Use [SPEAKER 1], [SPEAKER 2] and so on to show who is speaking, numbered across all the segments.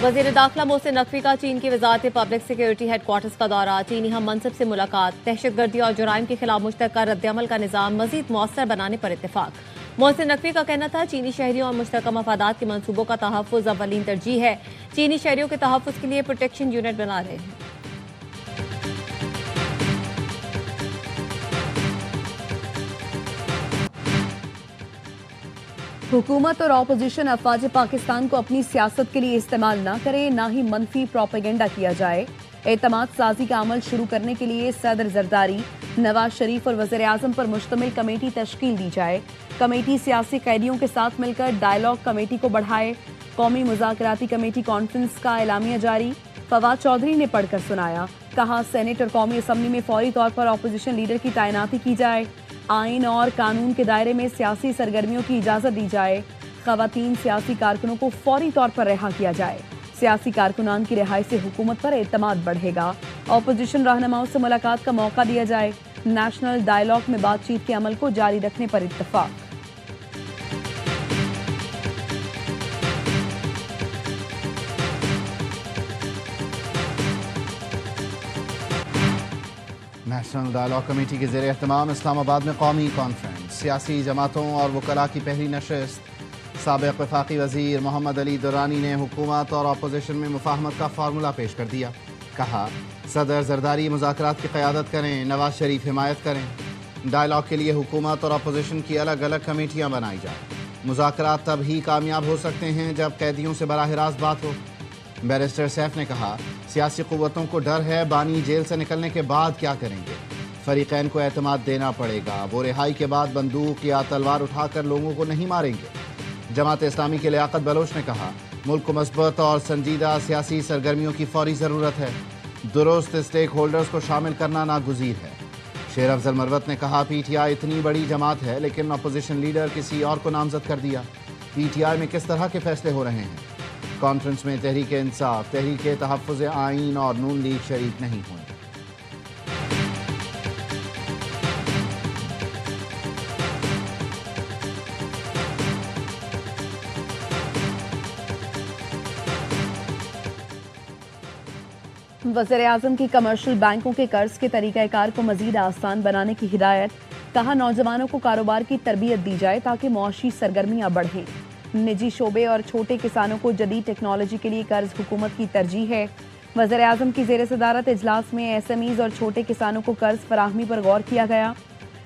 [SPEAKER 1] वज़ीर दाखिला मोहसिन नकवी का चीन की वजारत पब्लिक सिक्योरिटी हेड क्वार्टर्स का दौरा। चीनी हम मनसब से मुलाकात। दहशतगर्दी और जुराइम के खिलाफ मुश्तरका रद्दअमल का निज़ाम मज़ीद मौसर बनाने पर इत्तेफाक। मोहसिन नकवी का कहना था चीनी शहरियों और मुश्तरका मफादात के मंसूबों का तहफ़्फ़ुज़ अव्वलीन तरजीह है। चीनी शहरियों के तहफ़्फ़ुज़ के लिए प्रोटेक्शन यूनिट बना रहे हैं।
[SPEAKER 2] हुकूमत और अपोजिशन अफवाज पाकिस्तान को अपनी सियासत के लिए इस्तेमाल न करे, ना ही मनफी प्रोपेगेंडा किया जाए। एतमाद साजी का अमल शुरू करने के लिए सदर जरदारी, नवाज शरीफ और वज़ीर आज़म पर मुश्तमिल कमेटी तश्कील दी जाए। कमेटी सियासी कैदियों के साथ मिलकर डायलॉग कमेटी को बढ़ाए। कौमी मुज़ाकराती कमेटी कॉन्फ्रेंस का एलामिया जारी। फवाद चौधरी ने पढ़कर सुनाया। कहा सेनेट और कौमी असम्बली में फौरी तौर पर अपोजिशन लीडर की तैनाती की जाए। आइन और कानून के दायरे में सियासी सरगर्मियों की इजाज़त दी जाए। ख़वातीन सियासी कारकुनों को फौरी तौर पर रिहा किया जाए। सियासी कारकुनान की रिहाई से हुकूमत पर एतमाद बढ़ेगा। अपोजिशन रहनुमाओं से मुलाकात का मौका दिया जाए। नेशनल डायलॉग में बातचीत के अमल को जारी रखने पर इत्तफाक।
[SPEAKER 3] नेशनल डायलॉग कमेटी के ज़ेर एहतमाम इस्लामाबाद में कौमी कॉन्फ्रेंस। सियासी जमातों और वकला की पहली नशस्त। साबिक़ वफाकी वज़ीर मोहम्मद अली दुरानी ने हुकूमत और अपोजिशन में मुफाहमत का फार्मूला पेश कर दिया। कहा सदर जरदारी मुज़ाकरात की क़यादत करें, नवाज शरीफ हिमायत करें। डायलॉग के लिए हुकूमत और अपोजिशन की अलग अलग कमेटियाँ बनाई जाएँ। मुज़ाकरात तब ही कामयाब हो सकते हैं जब कैदियों से बराह रास्त बात हो। बैरिस्टर सैफ ने कहा सियासी क़ुव्वतों को डर है बानी जेल से निकलने के बाद क्या करेंगे। फरीक़ैन को एतमाद देना पड़ेगा। वो रिहाई के बाद बंदूक या तलवार उठाकर लोगों को नहीं मारेंगे। जमात इस्लामी के लियाकत बलोच ने कहा मुल्क को मज़बूत और संजीदा सियासी सरगर्मियों की फौरी ज़रूरत है। दुरुस्त स्टेक होल्डर्स को शामिल करना नागुज़ीर है। शेर अफजल मरवत ने कहा PTI इतनी बड़ी जमात है लेकिन अपोजिशन लीडर किसी और को नामज़द कर दिया। PTI में किस तरह के फैसले हो रहे हैं। कॉन्फ्रेंस में तहरीक इंसाफ, तहरीक तहफ़्फ़ुज़ आइन और नून लीग शरीक नहीं हुए।
[SPEAKER 2] वज़ीर आज़म की कमर्शियल बैंकों के कर्ज के तरीक़ाकार को मज़ीद आसान बनाने की हिदायत। कहा नौजवानों को कारोबार की तरबियत दी जाए ताकि मुआशी सरगर्मियाँ बढ़ें। निजी शोबे और छोटे किसानों को जदीद टेक्नोलॉजी के लिए कर्ज हुकूमत की तरजीह है। वज़ीर आज़म की ज़ेर सदारत इजलास में SMEs और छोटे किसानों को कर्ज फराहमी पर गौर किया गया।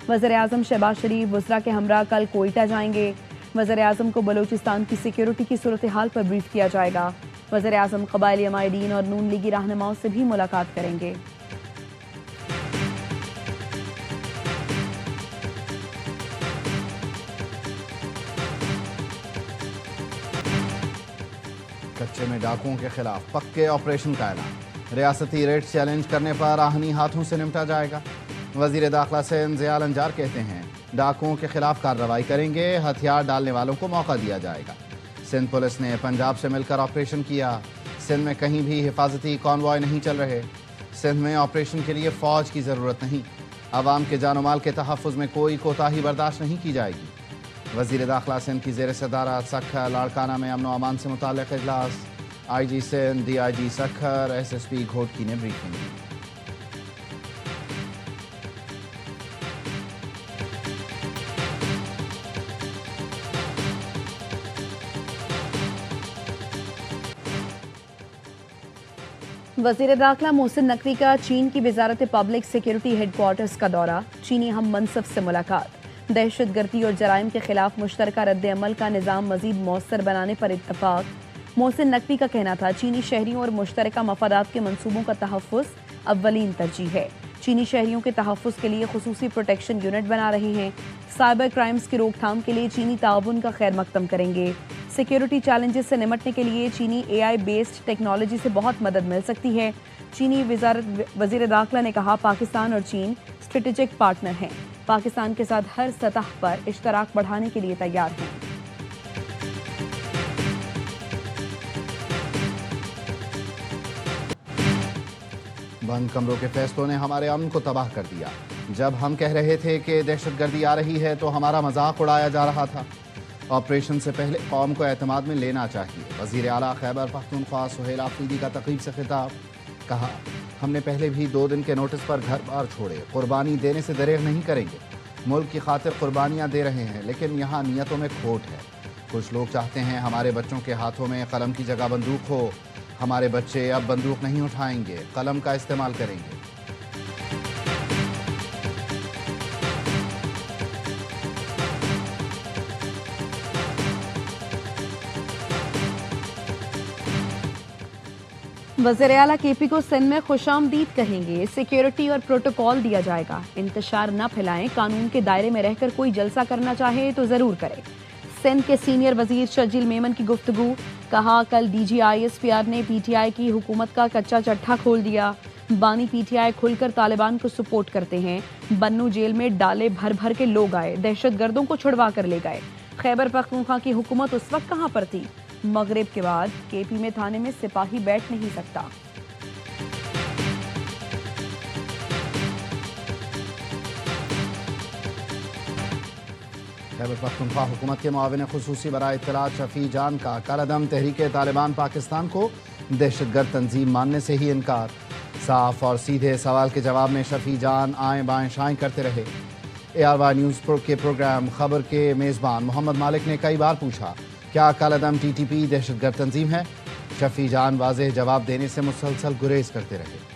[SPEAKER 2] वज़ीर आज़म शहबाज शरीफ वज़रा के हमरा कल कोयटा जाएंगे। वज़ीर आज़म को बलूचिस्तान की सिक्योरिटी की सूरत हाल पर ब्रीफ किया जाएगा। वज़ीर आज़म क़बायली अमायदीन और नून लीगी रहनुमाओं से भी मुलाकात करेंगे।
[SPEAKER 3] कच्चे में डाकुओं के खिलाफ पक्के ऑपरेशन का ऐलान। रियासती रेट चैलेंज करने पर आहनी हाथों से निपटा जाएगा। वज़ीर दाखिला सिंध ज़िया अंजार कहते हैं डाकुओं के खिलाफ कार्रवाई करेंगे। हथियार डालने वालों को मौका दिया जाएगा। सिंध पुलिस ने पंजाब से मिलकर ऑपरेशन किया। सिंध में कहीं भी हिफाजती कॉन्वॉय नहीं चल रहे। सिंध में ऑपरेशन के लिए फ़ौज की ज़रूरत नहीं। आवाम के जानो माल के तहफ़्फ़ुज़ में कोई कोताही बर्दाश्त नहीं की जाएगी। वज़ीर दाखिला सिंध की ज़ेर सदारत सखर लाड़काना में अमन व अमान से मुताल्लिक़ इजलास। IG Sindh, DIG Sukkur, SSP Ghotki ने ब्रीफिंग दी।
[SPEAKER 2] वज़ीर दाखिला मोहसिन नकवी का चीन की वजारत पब्लिक सिक्योरिटी हेड क्वार्टर्स का दौरा। चीनी हम मनसब से मुलाकात। दहशतगर्दी और जराइम के खिलाफ मुश्तरका रद्द-ए-अमल का निज़ाम मज़ीद मौसर बनाने पर इत्तफाक। मोहसिन नकवी का कहना था चीनी शहरियों और मुश्तरका मफादात के मंसूबों का तहफ़्फ़ुज़ अव्वलीन तरजीह है। चीनी शहरियों के तहफ़्फ़ुज़ के लिए खुसूसी प्रोटेक्शन यूनिट बना रहे हैं। साइबर क्राइम्स की रोकथाम के लिए चीनी ताउन का खैर मकदम करेंगे। सिक्योरिटी चैलेंजेस से निमटने के लिए चीनी AI बेस्ड टेक्नोलॉजी से बहुत मदद मिल सकती है। चीनी वज़ीर दाखिला ने कहा पाकिस्तान और चीन स्ट्रेटेजिक पार्टनर हैं। पाकिस्तान के साथ हर सतह पर इश्तराक बढ़ाने के लिए तैयार हैं।
[SPEAKER 3] बंद कमरों के फैसलों ने हमारे अमन को तबाह कर दिया। जब हम कह रहे थे कि दहशतगर्दी आ रही है तो हमारा मजाक उड़ाया जा रहा था। آپریشن سے پہلے قوم کو اعتماد میں لینا چاہیے۔ وزیر اعلیٰ خیبر پختونخوا سہیل آفریدی کا تقریب سے خطاب، کہا ہم نے پہلے بھی 2 دن کے نوٹس پر گھر بار چھوڑے، قربانی دینے سے دریغ نہیں کریں گے۔ ملک کی خاطر قربانیاں دے رہے ہیں، لیکن یہاں نیتوں میں کھوٹ ہے۔ کچھ لوگ چاہتے ہیں ہمارے بچوں کے ہاتھوں میں قلم کی جگہ بندوق ہو۔ ہمارے بچے اب بندوق نہیں اٹھائیں گے، قلم کا استعمال کریں گے۔
[SPEAKER 2] وزیر اعلیٰ کے پی کو سندھ میں خوش آمدید کہیں گے، سیکیورٹی اور پروٹوکول دیا جائے گا، انتشار نہ پھیلائیں، قانون کے دائرے میں رہ کر کوئی جلسہ کرنا چاہے تو ضرور کرے۔ سندھ کے سینئر وزیر شرجیل میمن کی گفتگو، کہا کل D G I S P R نے پی ٹی آئی کی حکومت کا کچا چٹھا کھول دیا، بانی پی ٹی آئی کھل کر طالبان کو سپورٹ کرتے ہیں، بنو جیل میں ڈالے بھر بھر کے لوگ آئے، دہشت گردوں کو چھڑوا کر لے گئے۔ خیبر پختونخوا کی حکومت اس وقت کہاں پر تھی؟ مغرب کے بعد کے پی میں تھانے میں سپاہی بیٹھ نہیں سکتا۔
[SPEAKER 3] خیبر پختونخوا حکومت کے معاون خصوصی برائے اطلاعات شفیع جان کا کالعدم تحریک طالبان پاکستان کو دہشت گرد تنظیم ماننے سے ہی انکار۔ صاف اور سیدھے سوال کے جواب میں شفیع جان آئیں بائیں شائیں کرتے رہے۔ ARY نیوز کے پروگرام خبر کے میزبان محمد مالک نے کئی بار پوچھا، کیا کالعدم TTP دہشت گرد تنظیم ہے؟ شفیع جان واضح جواب دینے سے مسلسل گریز کرتے رہے۔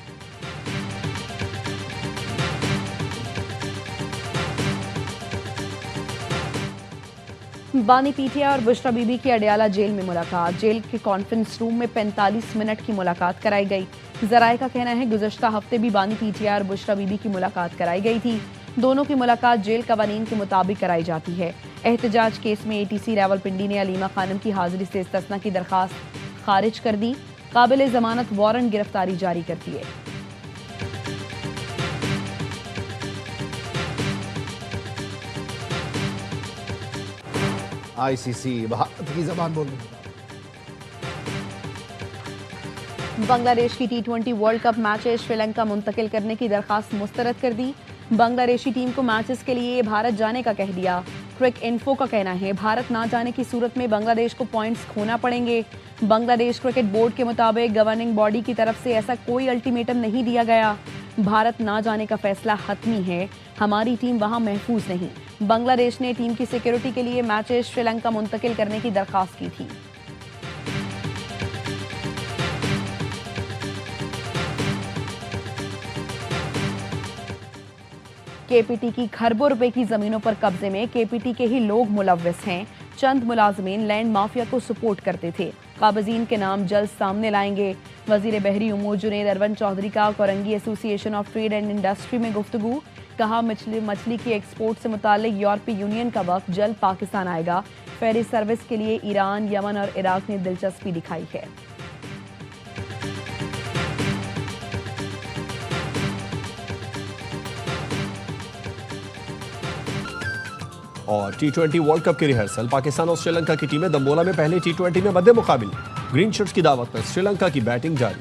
[SPEAKER 2] بانی پی ٹی آئی اور بشرا بی بی کی اڈیالہ جیل میں ملاقات، جیل کے کانفرنس روم میں 45 منٹ کی ملاقات کرائی گئی۔ ذرائع کا کہنا ہے گزشتہ ہفتے بھی بانی پی ٹی آئی اور بشرا بی بی کی ملاقات کرائی گئی تھی۔ دونوں کی ملاقات جیل قوانین کے مطابق کرائی جاتی ہے۔ احتجاج کیس میں ATC راولپنڈی نے علیمہ خانم کی حاضری سے استثناء کی درخواست خارج کر دی، قابل ضمانت وارنٹ گرفتاری جاری کر دیے۔
[SPEAKER 3] ICC بھارت کی زبان بولنے
[SPEAKER 2] بنگلہ دیش کی T20 world cup matches Sri Lanka منتقل کرنے کی درخواست مسترد کر دی۔ بنگلہ دیشی ٹیم کو میچز کے لیے بھارت جانے کا کہہ دیا۔ کرک انفو کا کہنا ہے بھارت نہ جانے کی صورت میں بنگلہ دیش کو پوائنٹس کھونا پڑیں گے۔ بنگلہ دیش کرکٹ بورڈ کے مطابق گورننگ باڈی کی طرف سے ایسا کوئی الٹیمیٹم نہیں دیا گیا۔ بھارت نہ جانے کا فیصلہ حتمی ہے، ہماری ٹیم وہاں محفوظ نہیں۔ بنگلہ دیش نے ٹیم کی سیکیورٹی کے لیے میچز شری لنکا منتقل کرنے کی درخواست کی تھی۔ KPT کی کھربوں روپے کی زمینوں پر قبضے میں KPT کے ہی لوگ ملوث ہیں۔ چند ملازمین لینڈ مافیا کو سپورٹ کرتے تھے، قابضین کے نام جلد سامنے لائیں گے۔ وزیر بحری امور جنید ارون چودھری کا کورنگی ایسوسی ایشن آف ٹریڈ اینڈ انڈسٹری میں گفتگو، کہا مچھلی کی ایکسپورٹ سے متعلق یورپی یونین کا وقت جلد پاکستان آئے گا۔ فیری سروس کے لیے ایران، یمن اور عراق نے دلچسپی دکھائی ہے۔
[SPEAKER 4] اور T20 ورلڈ کپ کی ریہرسل، پاکستان اور سری لنکا کی ٹیمیں دمبولا میں پہلے T20 میں مد مقابل، گرین شرٹس کی دعوت پر سری لنکا کی بیٹنگ جاری۔